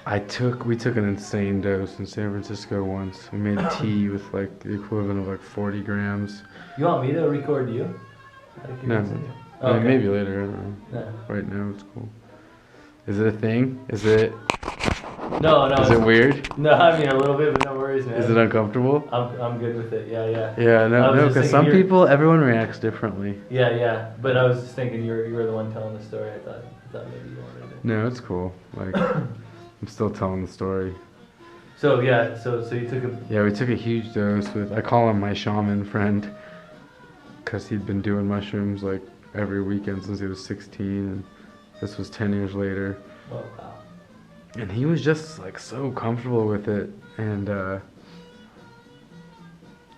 We took an insane dose in San Francisco once. We made tea with like the equivalent of like 40 grams. You want me to record you? No, I mean, maybe later. I don't know. No. Right now it's cool. Is it a thing? Is it? No, Is it weird? No, I mean a little bit, but no worries, man. Is it uncomfortable? I'm good with it. Yeah, yeah. Yeah, no, just because some thinking people, everyone reacts differently. Yeah, yeah. But I was just thinking you were the one telling the story. I thought maybe you wanted it. No, it's cool. Like, I'm still telling the story. So yeah, so you took a. Yeah, we took a huge dose with. I call him my shaman friend, because he'd been doing mushrooms like every weekend since he was 16, and this was 10 years later. Oh wow. And he was just like so comfortable with it, and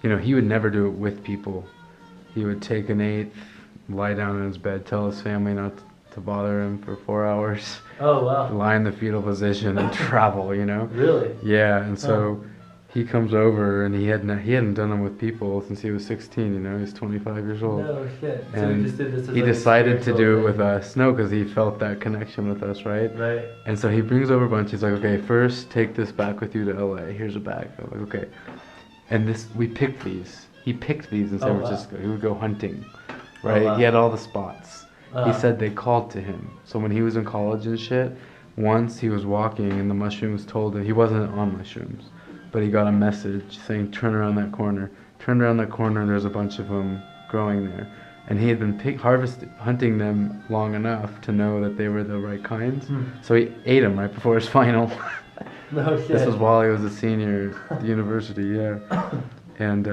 you know, he would never do it with people. He would take an eighth, lie down in his bed, tell his family not to bother him for 4 hours, Oh wow. lie in the fetal position and travel, you know? Really? Yeah, and so he comes over, and he hadn't done them with people since he was 16, you know? He's 25 years old. No shit. So And he just did this as he like a decided to spiritual do it thing. with us. No, because he felt that connection with us, right? Right. And so he brings over a bunch. He's like, okay, first take this back with you to LA. Here's a bag. I'm like, okay. And we picked these. He picked these in San Oh, wow. Francisco. He would go hunting, Oh, right? wow. He had all the spots. He Uh, said they called to him. So when he was in college and shit, once he was walking and the mushrooms told him, he wasn't on mushrooms, but he got a message saying, turn around that corner. Turned around that corner, and there's a bunch of them growing there. And he had been hunting them long enough to know that they were the right kinds. So he ate them right before his final. No shit. This was while he was a senior at the university, yeah. And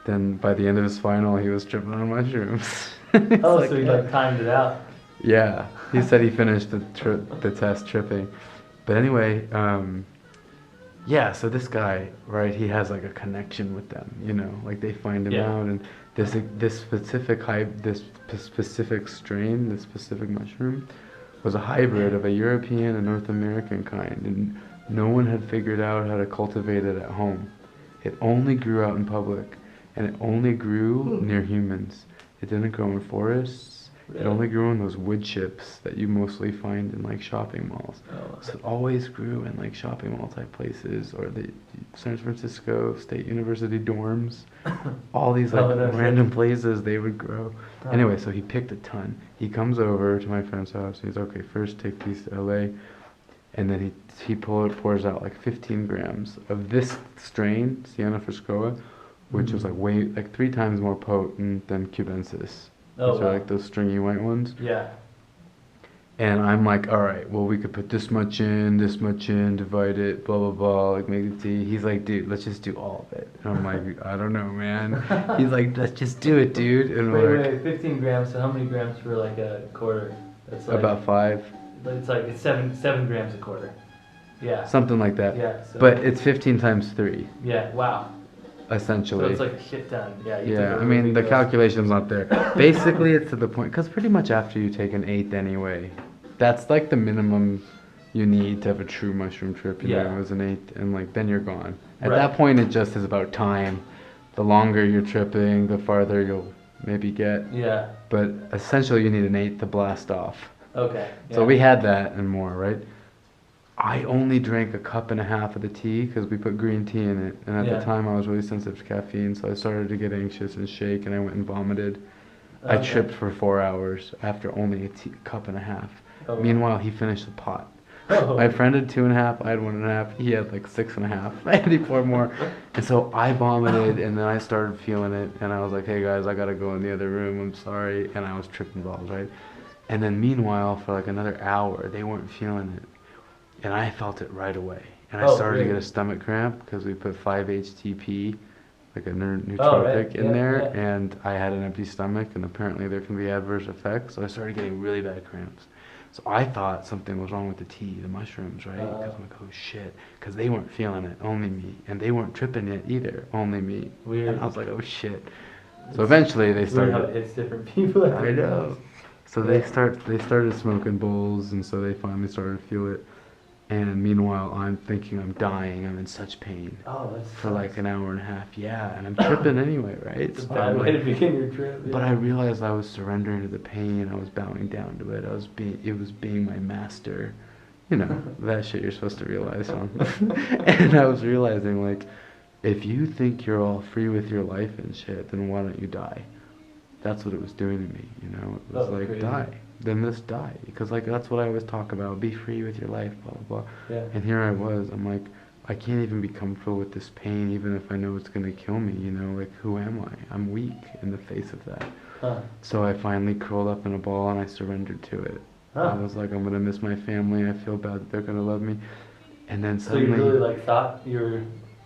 then by the end of his final, he was tripping on mushrooms. Oh, It's so he yeah. like timed it out. Yeah, he said he finished the test tripping. But anyway, yeah, so this guy, right, he has like a connection with them, you know, like they find him Yeah. out, and this specific strain, this specific mushroom, was a hybrid of a European and North American kind, and no one had figured out how to cultivate it at home. It only grew out in public, and it only grew near humans. It didn't grow in forests. It Really? only grew in those wood chips that you mostly find in like shopping malls. Oh, So it always grew in like shopping mall type places, or the San Francisco State University dorms. All these like Oh, no shit. random places they would grow. Oh. Anyway, so he picked a ton. He comes over to my friend's house. And he's okay. First, take these to LA, and then he pours out like 15 grams of this strain, Sienna Frescoa, which was like 3 times more potent than Cubensis, Oh, which wow. are like those stringy white ones. Yeah. And I'm like, all right, well, we could put this much in, divide it, blah, blah, blah, like make the tea. He's like, dude, let's just do all of it. And I'm like, I don't know, man. He's like, let's just do it, dude. And we're like, 15 grams. So how many grams for like a quarter? That's like, about 5, it's 7 grams a quarter. Yeah. something like that. Yeah. So, But it's 15 times 3, yeah. Wow. So essentially. it's like a shit ton. Yeah. You Yeah, took a I mean, really the big calculation's not there. Basically, it's to the point, because pretty much after you take an eighth anyway, that's like the minimum you need to have a true mushroom trip, you Yeah. know, is an eighth, and like then you're gone. At Right. that point, it just is about time. The longer you're tripping, the farther you'll maybe get. dose. Yeah. But essentially, you need an eighth to blast off. Okay. So yeah. we had that and more, right? I only drank a cup and a half of the tea because we put green tea in it. And at Yeah. the time, I was really sensitive to caffeine, so I started to get anxious and shake, and I went and vomited. I Okay. tripped for 4 hours after only a cup and a half. Oh, wow. Meanwhile, he finished the pot. Oh. My friend had 2.5, I had 1.5, he had like 6.5, and he poured more. And so I vomited, and then I started feeling it, and I was like, hey guys, I gotta go in the other room, I'm sorry. And I was tripping balls, right? And then meanwhile, for like another hour, they weren't feeling it. And I felt it right away. And I Oh, started to really? get a stomach cramp because we put 5-HTP, like a nootropic, Oh, right. in Yeah, there, yeah. and I had an empty stomach, and apparently there can be adverse effects. So I started getting really bad cramps. So I thought something was wrong with the tea, the mushrooms, right? Because I'm like, oh shit, because they weren't feeling it, only me, and they weren't tripping it either, only me. Weird. And I was like, oh shit. So eventually they It's weird how started. it hits different people. I know. So Yeah. they started smoking bowls, and so they finally started to feel it. And meanwhile, I'm thinking I'm dying. I'm in such pain Oh, that's for like an hour and a half. Yeah, and I'm tripping anyway, right? It's a So bad I'm way like- to begin your trip. but yeah. I realized I was surrendering to the pain. I was bowing down to it. It was being my master, you know, that shit you're supposed to realize, huh? And I was realizing, like, if you think you're all free with your life and shit, then why don't you die? That's what it was doing to me, you know? It was like, crazy. die. Then just die. Because, like, that's what I always talk about. Be free with your life, blah, blah, blah. Yeah. And here I was. I'm like, I can't even be comfortable with this pain, even if I know it's going to kill me, you know? Like, who am I? I'm weak in the face of that. Huh. So I finally curled up in a ball and I surrendered to it. Huh. I was like, I'm going to miss my family. I feel bad that they're going to love me. And then So you suddenly, really like thought you were.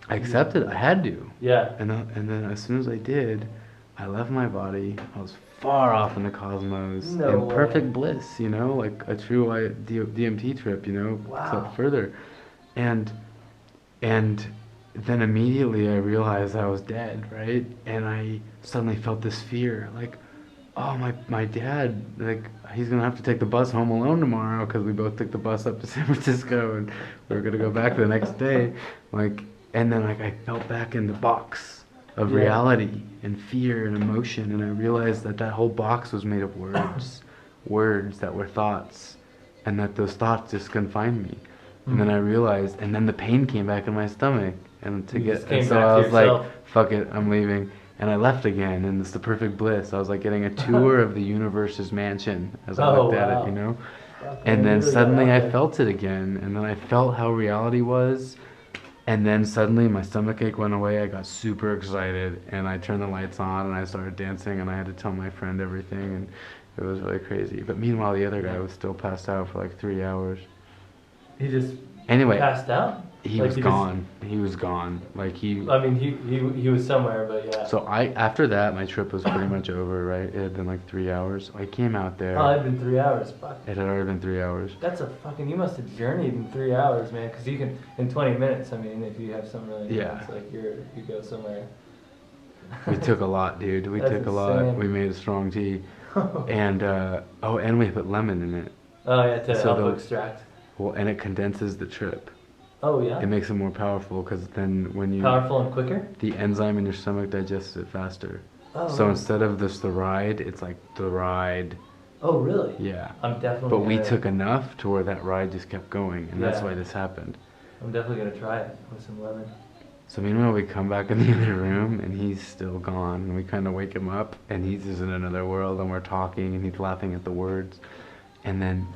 I accepted. I had to. Yeah. And then as soon as I did, I left my body. I was far off in the cosmos, No in way. perfect bliss, you know, like a true DMT trip, you know, Wow. except further. And then immediately I realized I was dead, right? And I suddenly felt this fear, like, oh, my dad, like, he's gonna have to take the bus home alone tomorrow because we both took the bus up to San Francisco and we were gonna go back the next day, like, and then like I felt back in the box of Yeah. reality and fear and emotion, and I realized that whole box was made of words that were thoughts, and that those thoughts just confined me. And then I realized, and then the pain came back in my stomach, and so I was like, fuck it, I'm leaving. And I left again, and it's the perfect bliss. I was like getting a tour of the universe's mansion as I looked at it, you know? And then suddenly I felt it again, and then I felt how reality was, and then suddenly my stomach ache went away. I got super excited, and I turned the lights on, and I started dancing, and I had to tell my friend everything, and it was really crazy. But meanwhile, the other guy was still passed out for like 3 hours. He just Anyway, passed out? he was gone. He was gone. Like I mean, he was somewhere, but yeah. So after that, my trip was pretty much over, right? It had been like 3 hours. I came out there. Oh, it had been 3 hours. Fuck. It had already been 3 hours. That's a fucking. You must have journeyed in 3 hours, man. Because you can in 20 minutes. I mean, if you have some really. Yeah. It's like you go somewhere. We took a lot, dude. We That's took a lot. insane. We made a strong tea, and and we put lemon in it. Oh yeah, to So help extract. Well, and it condenses the trip. Oh yeah. It makes it more powerful because then when you Powerful and quicker. the enzyme in your stomach digests it faster. Oh. So instead of just the ride, it's like the ride. Oh really? Yeah. I'm definitely. But we gonna- took enough to where that ride just kept going, and that's Yeah. why this happened. I'm definitely gonna try it with some lemon. So meanwhile, we come back in the other room, and he's still gone. And we kind of wake him up, and he's just in another world, and we're talking, and he's laughing at the words. And then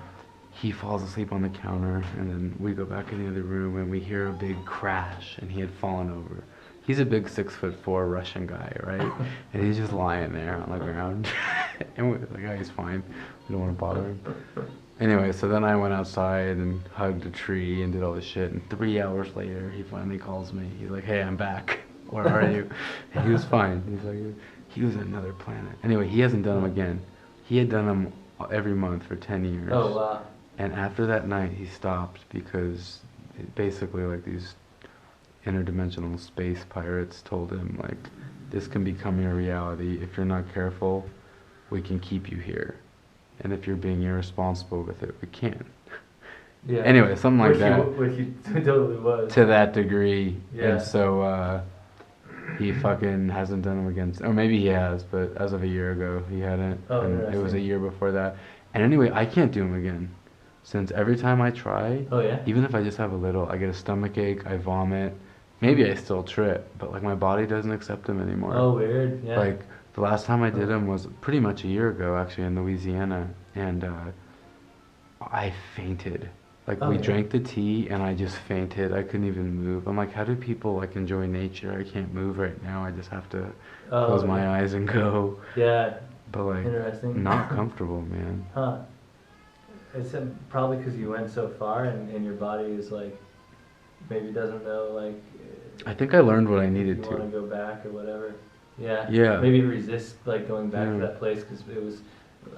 he falls asleep on the counter, and then we go back in the other room, and we hear a big crash, and he had fallen over. He's a big 6'4" Russian guy, right? And he's just lying there on the ground. And we're like, oh, he's fine. We don't want to bother him. Anyway, so then I went outside and hugged a tree and did all this shit. And 3 hours later, he finally calls me. He's like, hey, I'm back. Where are you? And he was fine. He's like, he was on another planet. Anyway, he hasn't done them again. He had done them every month for 10 years. Oh wow. And after that night, he stopped because basically, like, these interdimensional space pirates told him, like, this can become your reality. If you're not careful, we can keep you here. And if you're being irresponsible with it, we can. Yeah. Anyway, something like that. Which he totally was. To that degree. Yeah. And so he fucking hasn't done them again. Or maybe he has, but as of a year ago, he hadn't. Oh, and it was a interesting. year before that. And anyway, I can't do them again. Since every time I try, Oh yeah. even if I just have a little, I get a stomach ache, I vomit. Maybe I still trip, but like my body doesn't accept them anymore. Oh weird. Yeah. Like the last time I did them was pretty much a year ago, actually, in Louisiana, and I fainted. Like Oh, we yeah. drank the tea, and I just fainted. I couldn't even move. I'm like, how do people like enjoy nature? I can't move right now. I just have to close my eyes and go. Yeah. But like, Interesting. not comfortable, man. Huh. It's probably because you went so far and your body is like maybe doesn't know like. I think I learned what I if needed you to. want to go back or whatever. Yeah. Yeah. Maybe it resists like going back to Yeah. that place because it was.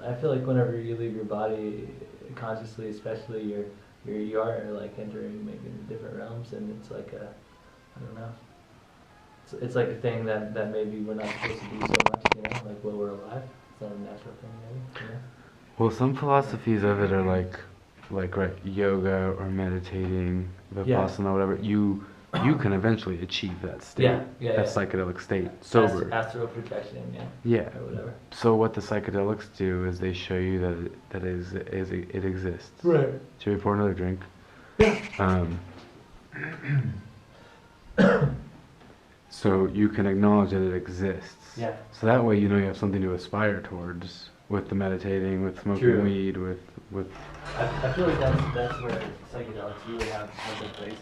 I feel like whenever you leave your body consciously, especially you are like entering maybe into different realms, and it's like a, I don't know. It's like a thing that maybe we're not supposed to do so much, you know, like while we're alive. It's not a natural thing, maybe. You know? Well, some philosophies of it are like right, yoga or meditating, vipassana, whatever. You can eventually achieve that state. Yeah. That psychedelic state, sober. Astral projection, yeah. Yeah. Or whatever. So what the psychedelics do is they show you that it exists. Right. Should we pour another drink? Um, so you can acknowledge that it exists. Yeah. So that way you know you have something to aspire towards with the meditating, with smoking True. weed, with I feel like that's where psychedelics really have some good places.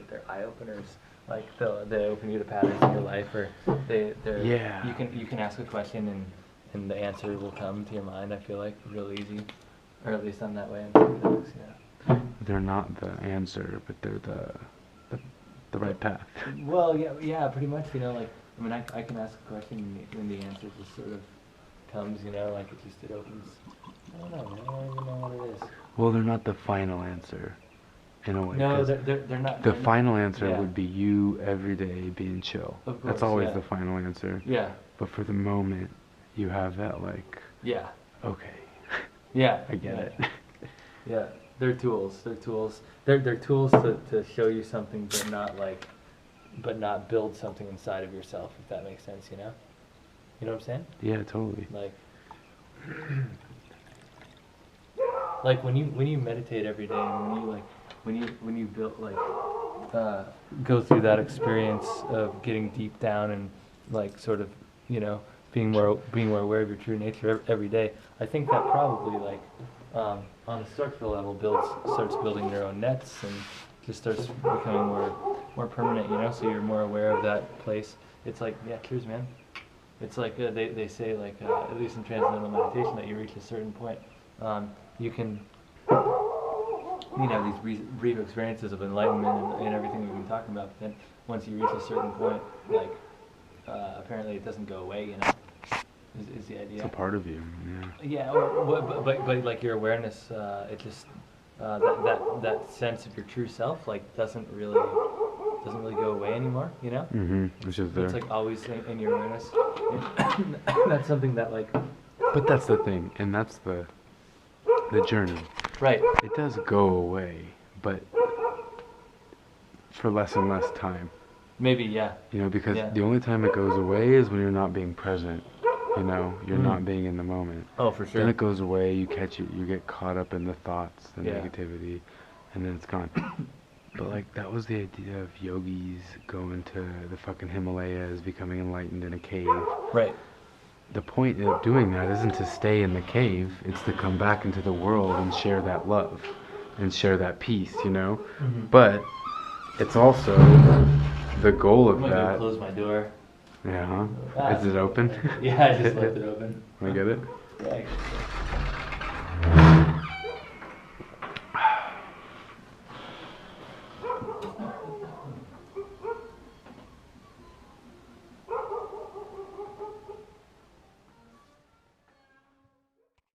They're eye openers. Like they open you to patterns in your life, or they're Yeah. You can ask a question and the answer will come to your mind. I feel like real easy, or at least I'm that way in psychedelics. Yeah. they're not the answer, but they're the right path. Well, yeah, pretty much. You know, like I mean, I can ask a question and the answer just sort of comes. You know, like it opens. I don't know, man. I don't even know what it is. Well, they're not the final answer, in a way. No, 'cause they're not. the they're final answer yeah. would be you every day being chill. Of That's course, always yeah. the final answer. Yeah. But for the moment, you have that like, Yeah. okay, Yeah. I get it. Yeah. They're tools. They're tools. They're tools to show you something, but not build something inside of yourself. If that makes sense, you know. You know what I'm saying? Yeah, totally. Like when you meditate every day, and when you build go through that experience of getting deep down and like sort of, you know, being more aware of your true nature every day. I think that probably like on a structural level starts building your own nets and just starts becoming more permanent. You know, so you're more aware of that place. It's like, yeah, cheers, man. It's like they say, like at least in transcendental meditation, that you reach a certain point, you can have these brief experiences of enlightenment and everything we've been talking about. But then once you reach a certain point, like apparently it doesn't go away. You know, is the idea. It's a part of you. Yeah. Yeah, but like your awareness, it just that sense of your true self like doesn't really go away anymore. You know. Which is there. It's like always in your awareness. And that's something that like. But that's the thing, and that's the journey. Right. It does go away, but for less and less time. Maybe, yeah. You know, because Yeah. the only time it goes away is when you're not being present. You know, you're not being in the moment. Oh, for sure. Then it goes away. You catch it. You get caught up in the thoughts, the Yeah. negativity, and then it's gone. But like that was the idea of yogis going to the fucking Himalayas, becoming enlightened in a cave. Right. The point of doing that isn't to stay in the cave, it's to come back into the world and share that love and share that peace, you know? But it's also the goal of I'm gonna go that. close my door. Yeah, huh? Ah. Is it open? Yeah, I just left it open. Can I get it? Yeah, I guess so.